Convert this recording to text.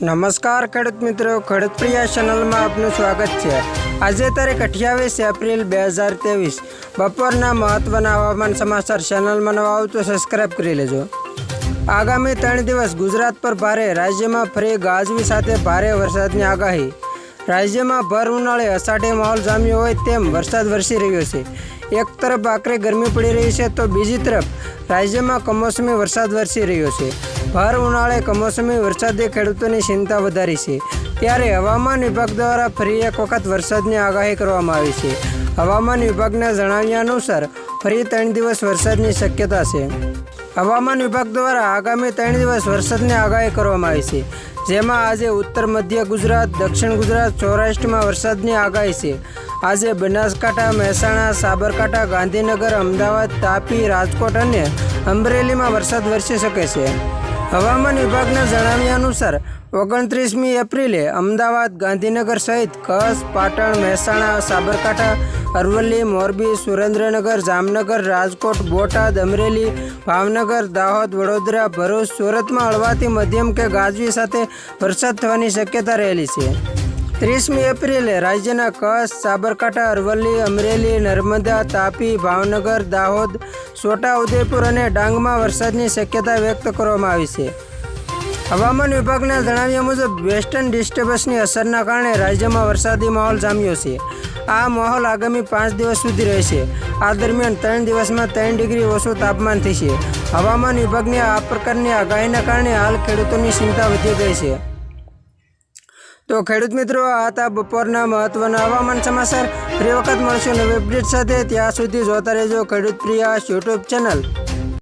નમસ્કાર ખેડૂત મિત્રો, ખેડૂત પ્રિયા ચેનલમાં આપનું સ્વાગત છે। આજે તારીખ 28 એપ્રિલ 2023 બપોરના મહત્વના હવામાન સમાચાર। ચેનલમાં નવા આવો તો સબસ્ક્રાઇબ કરી લેજો। આગામી 3 દિવસ ગુજરાત પર ભારે, રાજ્યમાં ફરી ગાજવી સાથે ભારે વરસાદની આગાહી। રાજ્યમાં ભર ઉનાળે અષાઢી માહોલ જામ્યો હોય તેમ વરસાદ વરસી રહ્યો છે। એક તરફ આકરી ગરમી પડી રહી છે તો બીજી તરફ રાજ્યમાં કમોસમી વરસાદ વરસી રહ્યો છે। ભર ઉનાળે કમોસમી વરસાદે ખેડૂતોની ચિંતા વધારી છે, ત્યારે હવામાન વિભાગ દ્વારા ફરી એક વખત વરસાદની આગાહી કરવામાં આવી છે। હવામાન વિભાગના જણાવ્યા અનુસાર ફરી 3 દિવસ વરસાદની શક્યતા છે। હવામાન વિભાગ દ્વારા આગામી 3 દિવસ વરસાદની આગાહી કરવામાં આવી છે, જેમાં આજે ઉત્તર મધ્ય ગુજરાત, દક્ષિણ ગુજરાત, સૌરાષ્ટ્રમાં વરસાદની આગાહી છે। આજે બનાસકાંઠા, મહેસાણા, સાબરકાંઠા, ગાંધીનગર, અમદાવાદ, તાપી, રાજકોટ અને અમરેલીમાં વરસાદ વરસી શકે છે। હવામાન વિભાગના જણાવ્યા અનુસાર 29મી એપ્રિલે અમદાવાદ, ગાંધીનગર સહિત કચ્છ, પાટણ, મહેસાણા, સાબરકાંઠા, અરવલ્લી, મોરબી, સુરેન્દ્રનગર, જામનગર, રાજકોટ, બોટાદ, અમરેલી, ભાવનગર, દાહોદ, વડોદરા, ભરૂચ, સુરતમાં હળવાથી મધ્યમ કે ગાજવી સાથે વરસાદ થવાની શક્યતા રહેલી છે। 30મી એપ્રિલે રાજ્યના કચ્છ, સાબરકાંઠા, અરવલ્લી, અમરેલી, નર્મદા, તાપી, ભાવનગર, દાહોદ, છોટાઉદેપુર અને ડાંગમાં વરસાદની શક્યતા વ્યક્ત કરવામાં આવી છે। હવામાન વિભાગના જણાવ્યા મુજબ વેસ્ટર્ન ડિસ્ટર્બન્સની અસરના કારણે રાજ્યમાં વરસાદી માહોલ જામ્યો છે। આ માહોલ આગામી 5 દિવસ સુધી રહેશે। આ દરમિયાન 3 દિવસમાં 3 ડિગ્રી ઓછું તાપમાન થશે। હવામાન વિભાગની આ પ્રકારની આગાહીના કારણે હાલ ખેડૂતોની ચિંતા વધી ગઈ છે। તો ખેડૂત મિત્રો, આ હતા બપોરના મહત્વના હવામાન સમાચાર। ફરી વખત મળશું નવી અપડેટ સાથે। ત્યાં સુધી જોતા રહેજો ખેડૂત પ્રિયા યુટ્યુબ ચેનલ।